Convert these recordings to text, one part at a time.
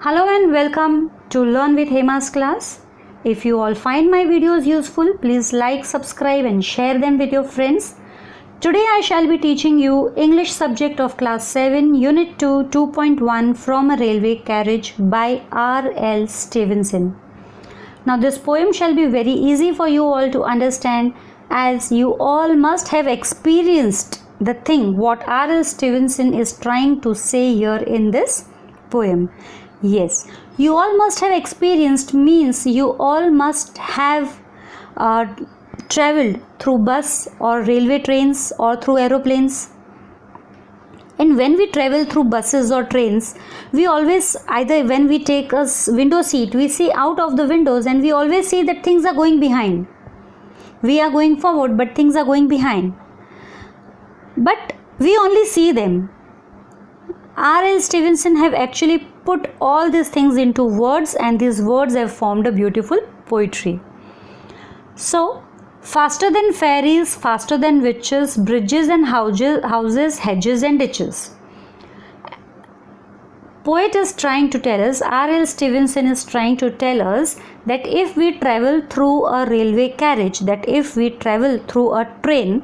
Hello and welcome to Learn with Hema's class. If you all find my videos useful, please like, subscribe and share them with your friends. Today I shall be teaching you English subject of class 7 unit 2 2.1 from a railway carriage by R.L. Stevenson. Now this poem shall be very easy for you all to understand as you all must have experienced the thing what R.L. Stevenson is trying to say here in this poem. Yes, you all must have experienced means you all must have traveled through bus or railway trains or through aeroplanes. And when we travel through buses or trains, we always, either when we take a window seat, we see out of the windows and we always see that things are going behind. We are going forward but things are going behind. But we only see them. R.L. Stevenson have actually put all these things into words and these words have formed a beautiful poetry. So, faster than ferries, faster than witches, bridges and houses, hedges and ditches. Poet is trying to tell us, R.L. Stevenson is trying to tell us that if we travel through a railway carriage, that if we travel through a train,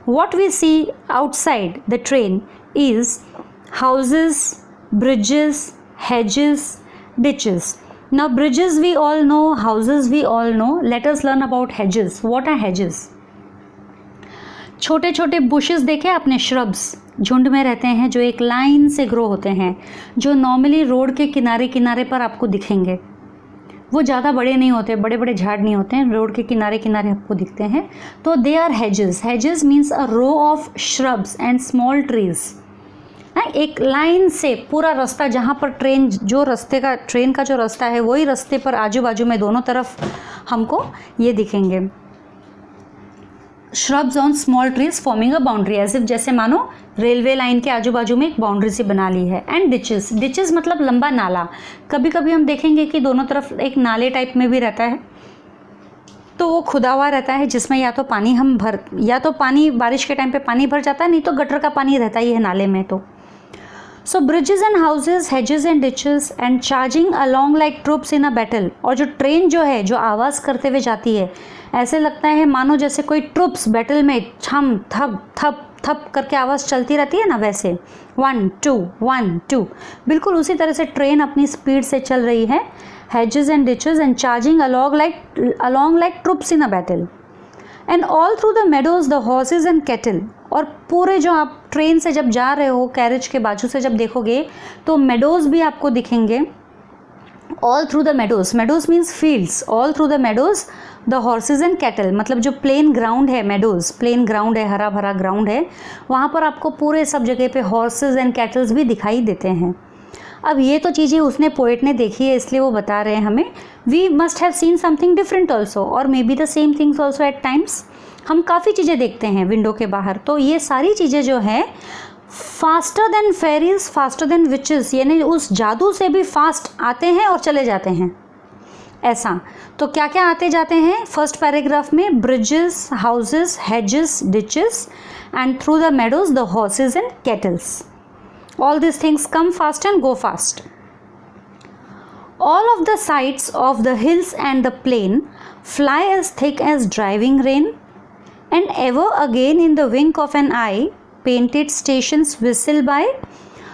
what we see outside the train is houses, bridges, hedges, ditches. Now bridges we all know, houses we all know. Let us learn about hedges. What are hedges? छोटे छोटे bushes देखे आपने, shrubs झुंड में रहते हैं जो एक लाइन से ग्रो होते हैं, जो नॉर्मली रोड के किनारे किनारे पर आपको दिखेंगे. वो ज़्यादा बड़े नहीं होते, बड़े बड़े झाड़ नहीं होते हैं, रोड के किनारे किनारे आपको दिखते हैं. तो they are hedges. hedges means a row of shrubs and small trees. एक लाइन से पूरा रास्ता, जहाँ पर ट्रेन का जो रास्ता है वही रास्ते पर आजू बाजू में दोनों तरफ हमको ये दिखेंगे. Shrubs on small trees forming a boundary, as if जैसे मानो रेलवे लाइन के आजू बाजू में एक बाउंड्री सी बना ली है. एंड डिचेस, डिचेस मतलब लंबा नाला. कभी कभी हम देखेंगे कि दोनों तरफ एक नाले टाइप में भी रहता है, तो वो खुदा हुआ रहता है जिसमें या तो पानी बारिश के टाइम पे पानी भर जाता है, नहीं तो गटर का पानी रहता ही है नाले में. तो So bridges and houses, hedges and ditches and charging along like troops in a battle. और जो ट्रेन जो है, जो आवाज़ करते हुए जाती है, ऐसे लगता है मानो जैसे कोई ट्रूप्स बैटल में छम थप थप थप करके आवाज़ चलती रहती है ना, वैसे 1 2 1 2, बिल्कुल उसी तरह से ट्रेन अपनी स्पीड से चल रही है. hedges and ditches and charging along like troops in a battle. And all through the meadows the horses and cattle. और पूरे जो आप ट्रेन से जब जा रहे हो, कैरेज के बाजू से जब देखोगे तो मेडोज़ भी आपको दिखेंगे. All through the meadows, meadows means fields. All through the meadows the horses and cattle, मतलब जो प्लेन ग्राउंड है, मेडोज़ प्लेन ग्राउंड है, हरा भरा ग्राउंड है, वहाँ पर आपको पूरे सब जगह पे हॉर्सेज एंड कैटल्स भी दिखाई देते हैं. अब ये तो चीज़ें उसने, पोएट ने देखी है, इसलिए वो बता रहे हैं हमें. We must have seen something different also और may be the same things also at times. हम काफ़ी चीज़ें देखते हैं विंडो के बाहर. तो ये सारी चीज़ें जो है faster than fairies, faster than witches, यानी उस जादू से भी फास्ट आते हैं और चले जाते हैं. ऐसा तो क्या क्या आते जाते हैं फर्स्ट पैराग्राफ में? Bridges, houses, hedges, ditches and through the meadows the horses and kettles. All these things come fast and go fast. All of the sides of the hills and the plain fly as thick as driving rain, and ever again in the wink of an eye painted stations whistle by.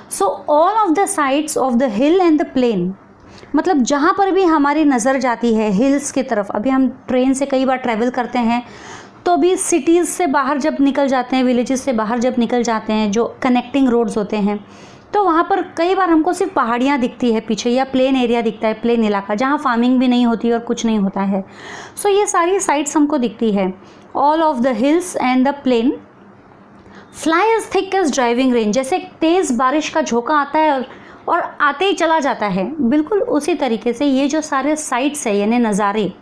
So all of the sides of the hill and the plain, मतलब जहाँ पर भी हमारी नज़र जाती है hills की तरफ. अभी हम ट्रेन से कई बार ट्रैवल करते हैं तो भी सिटीज़ से बाहर जब निकल जाते हैं, विलेजेस से बाहर जब निकल जाते हैं, जो कनेक्टिंग रोड्स होते हैं, तो वहाँ पर कई बार हमको सिर्फ पहाड़ियाँ दिखती है पीछे, या प्लेन एरिया दिखता है, प्लेन इलाका जहाँ फार्मिंग भी नहीं होती और कुछ नहीं होता है. सो ये सारी साइड्स हमको दिखती है. All of the hills and the plain fly as thick as driving rain, जैसे तेज़ बारिश का झोंका आता है और आते ही चला जाता है, बिल्कुल उसी तरीके से ये जो सारे साइड्स है, यानी नज़ारे,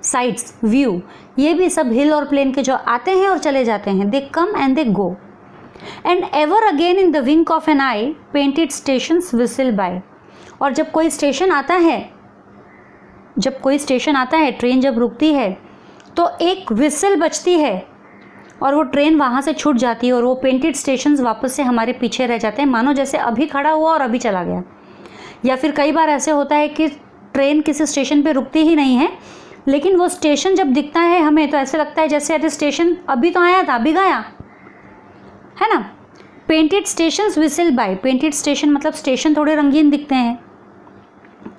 साइड्स, व्यू, ये भी सब हिल और प्लेन के जो आते हैं और चले जाते हैं. They come and they go. And ever again in the wink of an eye painted stations whistle by. और जब कोई स्टेशन आता है, ट्रेन जब रुकती है तो एक विसिल बजती है और वो ट्रेन वहाँ से छूट जाती है और वो पेंटेड स्टेशंस वापस से हमारे पीछे रह जाते हैं, मानो जैसे अभी खड़ा हुआ और अभी चला गया. या फिर कई बार ऐसे होता है कि ट्रेन किसी स्टेशन पे रुकती ही नहीं है, लेकिन वो स्टेशन जब दिखता है हमें तो ऐसे लगता है जैसे अरे स्टेशन अभी तो आया था, अभी गया, है ना। Painted stations whistle by, painted station मतलब स्टेशन थोड़े रंगीन दिखते हैं,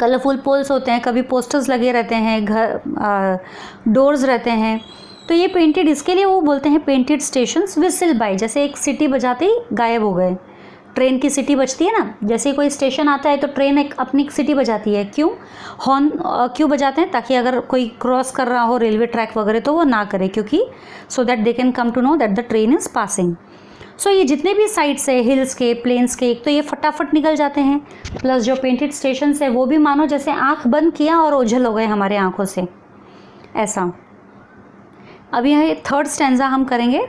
कलरफुल पोल्स होते हैं, कभी पोस्टर्स लगे रहते हैं, घर डोर्स रहते हैं, तो ये पेंटेड, इसके लिए वो बोलते हैं पेंटेड स्टेशंस विसिल बाय, जैसे एक सीटी बजाते ही गायब हो गए। ट्रेन की सीटी बजती है ना, जैसे ही कोई स्टेशन आता है तो ट्रेन एक अपनी सीटी बजाती है, क्यों हॉर्न क्यों बजाते हैं, ताकि अगर कोई क्रॉस कर रहा हो रेलवे ट्रैक वगैरह तो वो ना करे, क्योंकि so that they can come to know that the train is passing. So ये जितने भी साइड्स है, हिल्स के, प्लेन्स के, एक तो ये फटाफट निकल जाते हैं, प्लस जो पेंटेड स्टेशन है वो भी मानो जैसे आँख बंद किया और ओझल हो गए हमारे आँखों से, ऐसा। अब यहाँ थर्ड स्टैंजा हम करेंगे।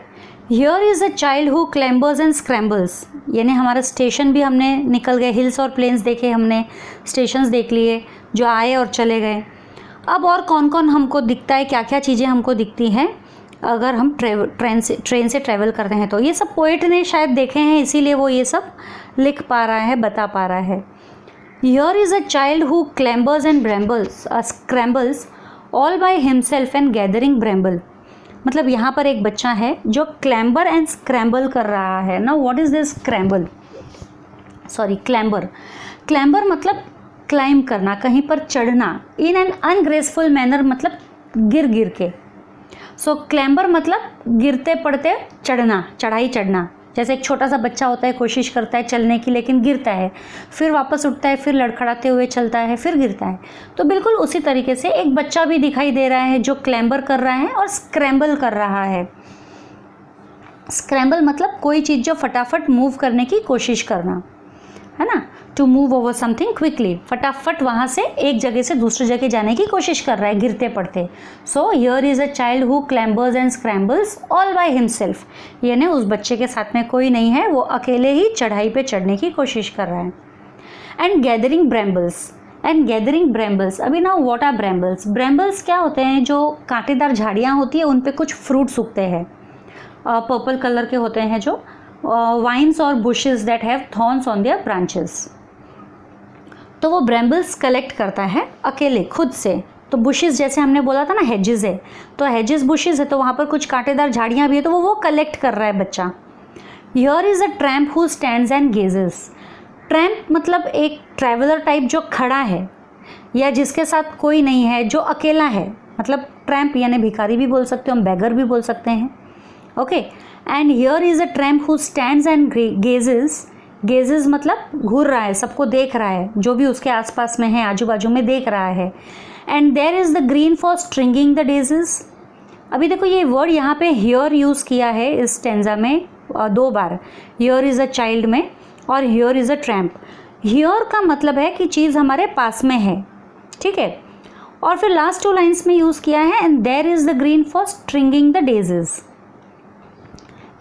Here is a child who clambers and scrambles, यानी हमारा स्टेशन भी हमने निकल गए, हिल्स और प्लेन्स देखे हमने, स्टेशंस देख लिए जो आए और चले गए। अब और कौन कौन हमको दिखता है, क्या क्या चीज़ें हमको दिखती हैं अगर हम ट्रेन से ट्रैवल करते हैं, तो ये सब पोएट ने शायद देखे हैं, इसीलिए वो ये सब लिख पा रहा है, बता पा रहा है। Here is a child who clambers and scrambles all by himself and gathering bramble, मतलब यहाँ पर एक बच्चा है जो क्लैम्बर एंड स्क्रैम्बल कर रहा है। नाउ व्हाट इज़ दिस क्लैम्बर, क्लैम्बर मतलब क्लाइंब करना, कहीं पर चढ़ना, इन एन अनग्रेसफुल मैनर मतलब गिर गिर के। सो क्लैम्बर मतलब गिरते पड़ते चढ़ना, चढ़ाई चढ़ना, जैसे एक छोटा सा बच्चा होता है, कोशिश करता है चलने की लेकिन गिरता है, फिर वापस उठता है, फिर लड़खड़ाते हुए चलता है, फिर गिरता है। तो बिल्कुल उसी तरीके से एक बच्चा भी दिखाई दे रहा है जो क्लैम्बर कर रहा है और स्क्रैम्बल कर रहा है। स्क्रैम्बल मतलब कोई चीज़ जो फटाफट मूव करने की कोशिश करना, है ना, to move over something quickly, फटाफट वहाँ से एक जगह से दूसरी जगह जाने की कोशिश कर रहा है गिरते पड़ते। So here is a child who clambers and scrambles all by himself, यानी उस बच्चे के साथ में कोई नहीं है, वो अकेले ही चढ़ाई पे चढ़ने की कोशिश कर रहा है। एंड गैदरिंग ब्रैम्बल्स, अभी ना व्हाट आर ब्रैम्बल्स, ब्रैम्बल्स क्या होते हैं, जो कांटेदार झाड़ियाँ होती है उन पर कुछ फ्रूट्स उगते हैं, पर्पल कलर के होते हैं, जो वाइन्स और bushes that have thorns on their branches. तो वो ब्रैम्बल्स कलेक्ट करता है अकेले खुद से। तो बुशेस जैसे हमने बोला था ना, हेजेस है, तो हेजेस बुशेस है, तो वहाँ पर कुछ कांटेदार झाड़ियाँ भी है, तो वो कलेक्ट कर रहा है बच्चा। Here is a tramp who stands and gazes, tramp मतलब एक ट्रैवलर टाइप जो खड़ा है या जिसके साथ कोई नहीं है, जो अकेला है, मतलब ट्रैम्प यानी भिखारी भी बोल सकते हो, हम बैगर भी बोल सकते हैं, okay. And here is a tramp who stands and gazes, gazes मतलब घूर रहा है, सबको देख रहा है, जो भी उसके आसपास में है, आजू बाजू में देख रहा है। And there is the green for stringing the daisies, अभी देखो ये वर्ड यहाँ पे हियर यूज़ किया है इस स्टेंजा में 2 बार, हियर इज़ अ चाइल्ड में और here is a tramp. Here का मतलब है कि चीज़ हमारे पास में है, ठीक है, और फिर लास्ट 2 लाइन्स में यूज़ किया है and there is the green for stringing the daisies.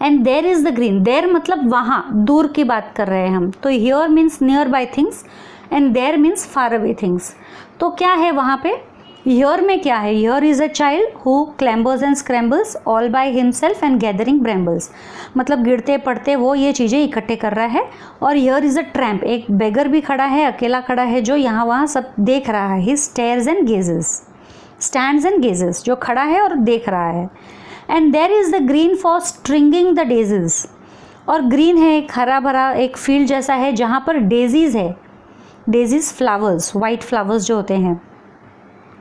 And there is the green, there मतलब वहाँ, दूर की बात कर रहे हैं हम, तो here means near by things and there means far away things. तो क्या है वहाँ पे, हियर में क्या है, here is a child who clambers and scrambles all by himself and gathering brambles, मतलब गिरते पड़ते वो ये चीज़ें इकट्ठे कर रहा है। और हियर इज़ अ ट्रैम्प, एक बेगर भी खड़ा है, अकेला खड़ा है, जो यहाँ वहाँ सब देख रहा है, he stares and gazes, stands and gazes, जो खड़ा है और देख रहा है। And there is the green for stringing the daisies, और ग्रीन है एक हरा भरा एक फील्ड जैसा है जहाँ पर डेजीज़ है, डेजीज़ फ्लावर्स, वाइट फ्लावर्स जो होते हैं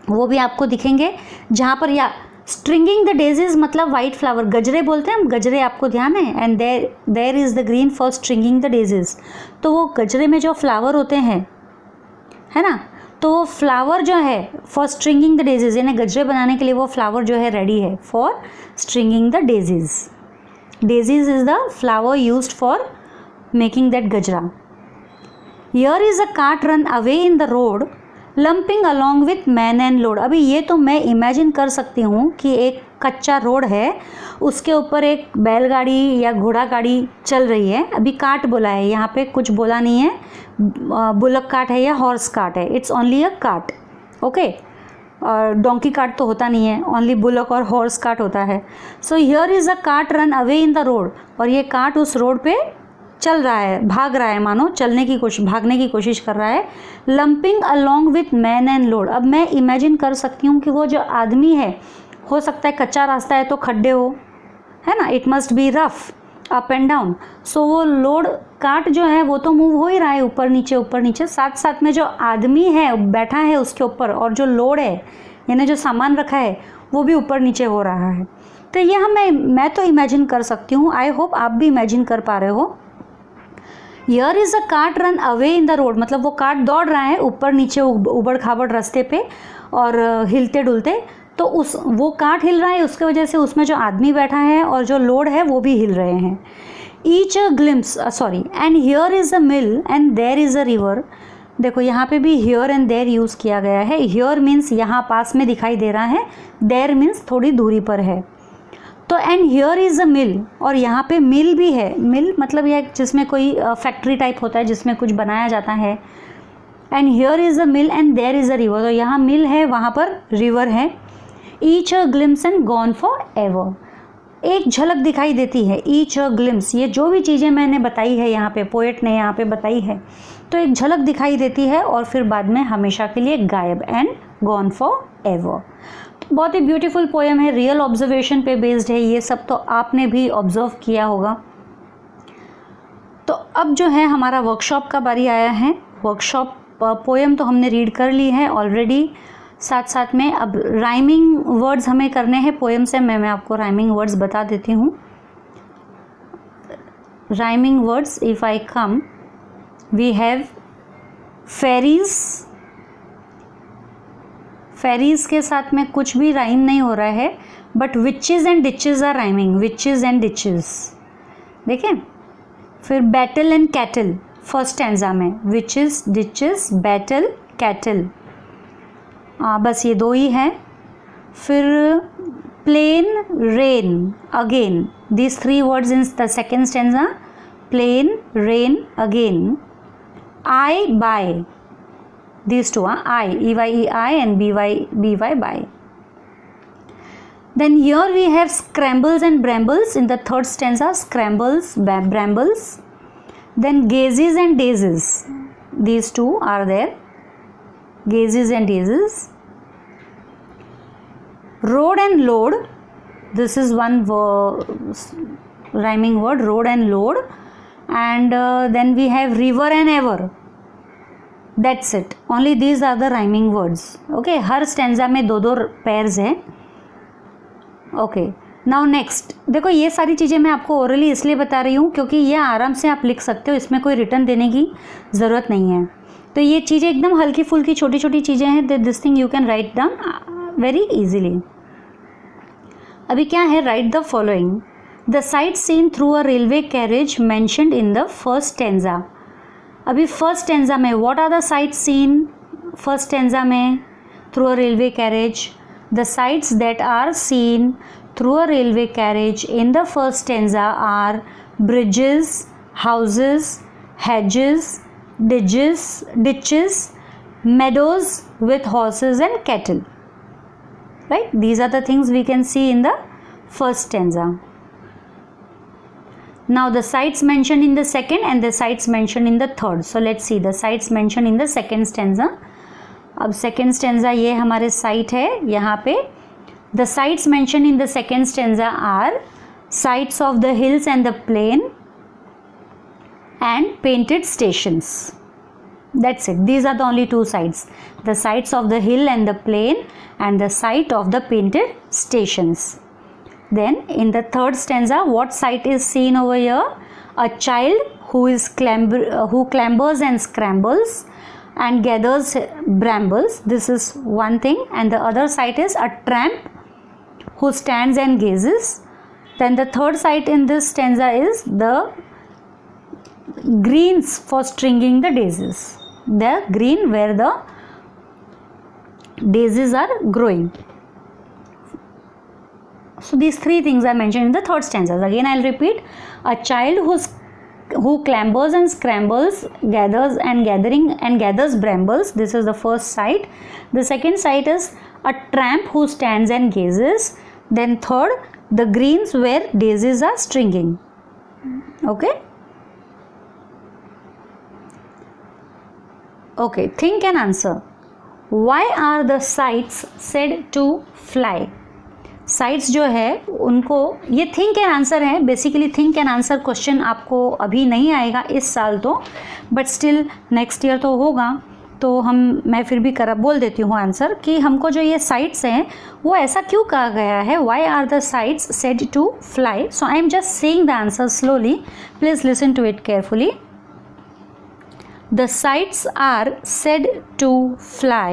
वो भी आपको दिखेंगे जहाँ पर, या स्ट्रिंगिंग द डेजीज़ मतलब वाइट फ्लावर, गजरे बोलते हैं हम, गजरे आपको ध्यान है। And there is the green for stringing the daisies, तो वो गजरे में जो फ्लावर होते हैं, है ना, तो वो फ्लावर जो है फॉर स्ट्रिंगिंग द डेजीज़, यानी गजरे बनाने के लिए वो फ्लावर जो है रेडी है for stringing the daisies. Daisies is the flower used for making that गजरा। Here is a cart run away in the road lumping along with man and load, अभी ये तो मैं इमेजिन कर सकती हूँ कि एक कच्चा रोड है, उसके ऊपर एक बैलगाड़ी या घोड़ा गाड़ी चल रही है, अभी कार्ट बोला है, यहाँ पे कुछ बोला नहीं है, बुलक कार्ट है या हॉर्स कार्ट है, it's only a cart, okay. और डोंकी कार्ट तो होता नहीं है, ओनली बुलक और हॉर्स कार्ट होता है। सो here is a cart run away in the road, और ये कार्ट उस रोड पे चल रहा है, भाग रहा है, मानो चलने की कोशिश, भागने की कोशिश कर रहा है। Lumping along with man and load. अब मैं इमेजिन कर सकती हूँ कि वो जो आदमी है, हो सकता है कच्चा रास्ता है तो खड्डे हो, है ना, it must be rough, up and down. So वो लोड कार्ट जो है वो तो मूव हो ही रहा है ऊपर नीचे, साथ साथ में जो आदमी है बैठा है उसके ऊपर, और जो लोड है यानी जो सामान रखा है वो भी ऊपर नीचे हो रहा है। तो यह मैं तो इमेजिन कर सकती हूँ, आई होप आप भी इमेजिन कर पा रहे हो। Here is a cart run away in the road, मतलब वो कार्ट दौड़ रहा है ऊपर नीचे उबड़ खाबड़ रास्ते पे और हिलते डुलते, तो वो कार्ट हिल रहा है, उसके वजह से उसमें जो आदमी बैठा है और जो लोड है वो भी हिल रहे हैं। Each a glimpse and here is a mill and there is a river. देखो यहाँ पे भी हियर एंड देयर यूज़ किया गया है। हियर मीन्स यहाँ पास में दिखाई दे रहा है, देयर मीन्स थोड़ी दूरी पर है। तो एंड हियर इज़ अ मिल, और यहाँ पे मिल भी है। मिल मतलब यह जिसमें कोई फैक्ट्री टाइप होता है जिसमें कुछ बनाया जाता है। And here is a mill and there is a river, तो यहाँ मिल है, वहाँ पर रिवर है। Each a glimpse and gone for ever, एक झलक दिखाई देती है। ईच अ ग्लिम्स, ये जो भी चीज़ें मैंने बताई है यहाँ पे, पोएट ने यहाँ पे बताई है, तो एक झलक दिखाई देती है और फिर बाद में हमेशा के लिए गायब, एंड गॉन फॉर एवर। बहुत ही ब्यूटीफुल पोएम है, रियल ऑब्जर्वेशन पे बेस्ड है, ये सब तो आपने भी ऑब्जर्व किया होगा। तो अब जो है हमारा वर्कशॉप का बारी आया है। वर्कशॉप पोएम तो हमने रीड कर ली है ऑलरेडी, साथ साथ में अब राइमिंग वर्ड्स हमें करने हैं पोएम से। मैं आपको राइमिंग वर्ड्स बता देती हूँ। Rhyming words, if I come, we have fairies. Fairies के साथ में कुछ भी राइम नहीं हो रहा है, but witches and ditches are rhyming, witches and ditches. देखें, फिर battle and cattle first stanza में, विचेस, डिचेस, बैटल, कैटल, बस ये दो ही हैं। फिर plain, rain, again, these three words in the second stanza, plain, rain, again. I, by, these two, I, E-Y-E-I and B-Y, by. Then here we have scrambles and brambles in the third stanza, scrambles, brambles. Then gazes and dazes, these two are there, gazes and dazes. Road and load, this is one rhyming word, road and load. And then we have river and ever, that's it, only these are the rhyming words. Okay, her stanza में दो दो pairs हैं. Okay, now next, देखो ये सारी चीज़ें मैं आपको ओरली इसलिए बता रही हूँ क्योंकि ये आराम से आप लिख सकते हो, इसमें कोई रिटर्न देने की ज़रूरत नहीं है। तो ये चीज़ें एकदम हल्की फुल्की छोटी छोटी चीज़ें हैं, this thing you can write down very easily. अभी क्या है, write the following, the sight seen through a railway carriage mentioned in the first stanza. अभी फर्स्ट स्टैंजा में what are the sight seen, first stanza में through a railway carriage, the sights that are seen through a railway carriage in the first stanza are bridges, houses, hedges, ditches, meadows with horses and cattle. Right? These are the things we can see in the first stanza. Now the sites mentioned in the second and the sites mentioned in the third. So let's see the sites mentioned in the second stanza. अब second stanza ये हमारे site है यहाँ पे। The sites mentioned in the second stanza are sites of the hills and the plain and painted stations. That's it. These are the only two sites. The sites of the hill and the plain and the site of the painted stations. Then in the third stanza, what sight is seen over here? A child who clambers and scrambles and gathers brambles. This is one thing. And the other sight is a tramp who stands and gazes. Then the third sight in this stanza is the greens for stringing the daisies. The green where the daisies are growing. So these three things are mentioned in the third stanza. Again I'll repeat, a child who clambers and scrambles, gathers brambles. This is the first sight. The second sight is a tramp who stands and gazes. Then third, the greens where daisies are stringing. Okay. Okay, think and answer. Why are the sights said to fly? Sites जो है उनको, ये think and answer है basically. Think and answer question आपको अभी नहीं आएगा इस साल तो, बट स्टिल नेक्स्ट ईयर तो होगा. तो मैं फिर भी बोल देती हूँ आंसर कि हमको जो ये साइट्स हैं वो ऐसा क्यों कहा गया है. Why are the sights said to fly? So I am just saying the answer slowly, please listen to it carefully. The sights are said to fly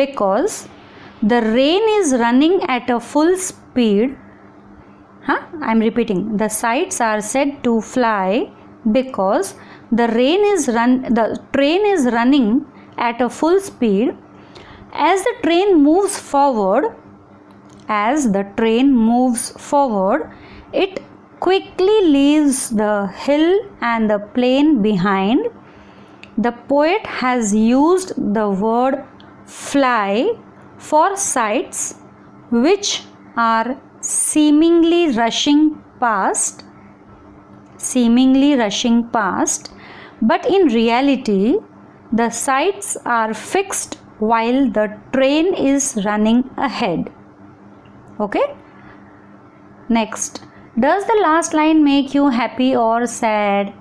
because the rain is running at a full speed. I am repeating. The sights are said to fly because the train is running at a full speed. As the train moves forward, it quickly leaves the hill and the plain behind. The poet has used the word fly for sights which are seemingly rushing past, but in reality the sights are fixed while the train is running ahead. Okay? Next, does the last line make you happy or sad?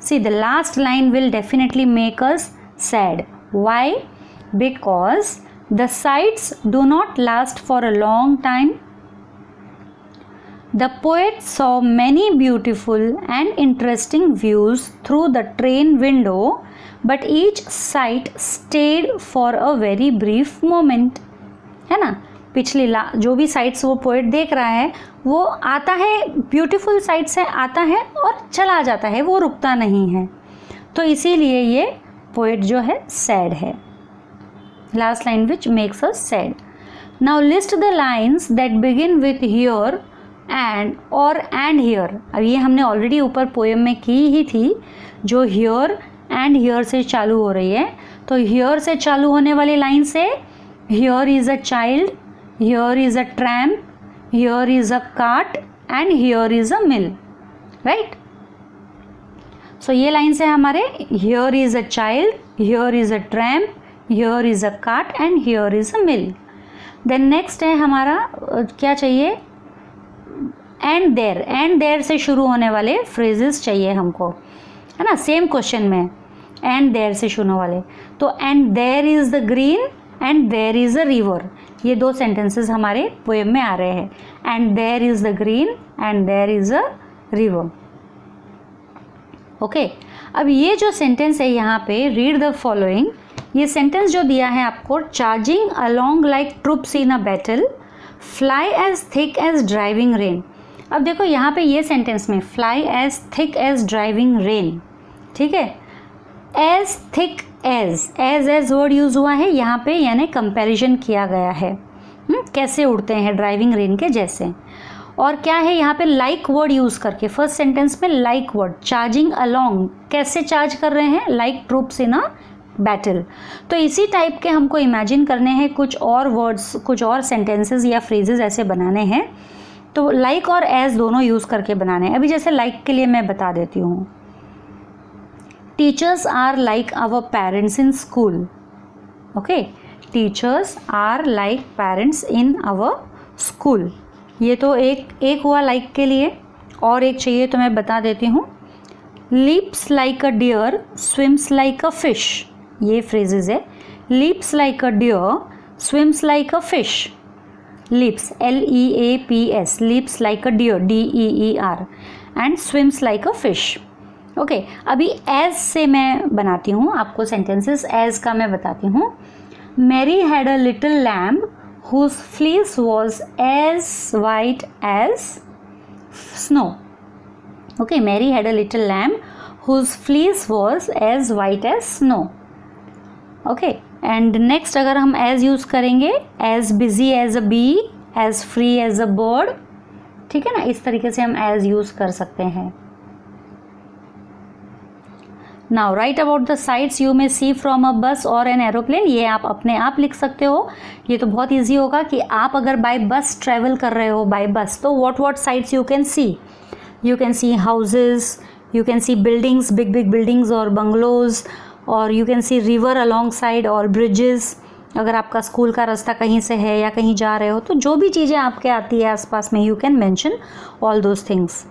See, the last line will definitely make us sad. Why? Because the sights do not last for a long time. The poet saw many beautiful and interesting views through the train window, but each sight stayed for a very brief moment. है ना? पिछली जो भी sites वो poet देख रहा है वो आता है, ब्यूटीफुल साइट से आता है और चला जाता है, वो रुकता नहीं है. तो इसीलिए ये पोएट जो है सैड है. Last line which makes us sad. Now list the lines that begin with here and और एंड हियर. अब ये हमने ऑलरेडी ऊपर पोएम में की ही थी, जो हियर एंड हियर से चालू हो रही है. तो हियर से चालू होने वाली लाइन से here is a child, here is a tramp, here is a cart and here is a mill. Right? So ये लाइन से हमारे here is a child, here is a tramp, here is a cart and here is a mill. Then next है हमारा क्या चाहिए? and there से शुरू होने वाले phrases चाहिए हमको, है ना, सेम क्वेश्चन में and there से शुरू वाले. तो and there is the green and there is a river, ये दो सेंटेंसेस हमारे पोएम में आ रहे हैं. And there is the green and there is a river. Okay, अब ये जो सेंटेंस है यहाँ पे, रीड द फॉलोइंग. ये सेंटेंस जो दिया है आपको, charging along like troops in a battle, fly as thick as driving rain. अब देखो यहाँ पे ये सेंटेंस में fly as thick as driving rain, ठीक है. As thick as word use हुआ है यहाँ पे, यानी कंपैरिजन किया गया है. कैसे उड़ते हैं ड्राइविंग रेन के जैसे. और क्या है यहाँ पे, लाइक वर्ड यूज़ करके फर्स्ट सेंटेंस में लाइक वर्ड. चार्जिंग अलोंग, कैसे चार्ज कर रहे हैं, like troops in a battle. तो इसी टाइप के हमको इमेजिन करने हैं कुछ और वर्ड्स, कुछ और सेंटेंसेस या फ्रेजेस ऐसे बनाने हैं. तो लाइक और एज दोनों यूज़ करके बनाने हैं. अभी जैसे लाइक के लिए मैं बता देती हूँ. Teachers are like our parents in school. Okay, teachers are like parents in our school. ये तो एक हुआ लाइक के लिए. और एक चाहिए तो मैं बता देती हूँ. leaps like a deer, swims like a fish. ये phrases है. leaps like a deer, swims like a fish. leaps, L-E-A-P-S, leaps like a deer, D-E-E-R, and swims like a fish. Okay, अभी एज से मैं बनाती हूँ आपको sentences. As का मैं बताती हूँ. Mary had a little lamb whose fleece was as white as snow. Okay, Mary had a little lamb whose fleece was as white as snow. Okay, and next अगर हम एज यूज़ करेंगे, as busy as a bee, as free as a bird. ठीक है ना, इस तरीके से हम एज यूज़ कर सकते हैं. Now write about the sights you may see from a bus और एन एरोप्लेन. ये आप अपने आप लिख सकते हो. ये तो बहुत ईजी होगा कि आप अगर बाय बस ट्रैवल कर रहे हो, बाय बस, तो what sites you can see. You can see houses, you can see buildings, big buildings or bungalows, और you can see river along side और ब्रिजेस, अगर आपका स्कूल का रास्ता कहीं से है या कहीं जा रहे हो तो जो भी चीज़ें आपके आती है आसपास में, you can mention all those things.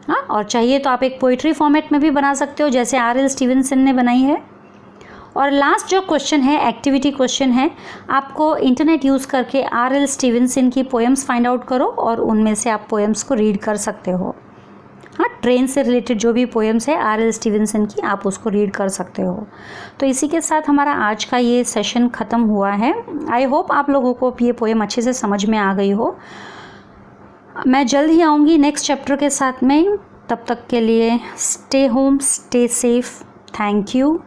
हाँ, और चाहिए तो आप एक पोइट्री फॉर्मेट में भी बना सकते हो जैसे R.L. स्टीवेंसन ने बनाई है। और लास्ट जो क्वेश्चन है, एक्टिविटी क्वेश्चन है, आपको इंटरनेट यूज़ करके R.L. स्टीवेंसन की पोएम्स फाइंड आउट करो और उनमें से आप पोएम्स को रीड कर सकते हो। हाँ, ट्रेन से रिलेटेड जो भी पोएम्स है R.L. स्टीवेंसन की, आप उसको रीड कर सकते हो। तो इसी के साथ हमारा आज का ये सेशन ख़त्म हुआ है। आई होप आप लोगों को ये पोएम अच्छे से समझ में आ गई हो। मैं जल्द ही आऊँगी नेक्स्ट चैप्टर के साथ में। तब तक के लिए stay home, stay safe. Thank you.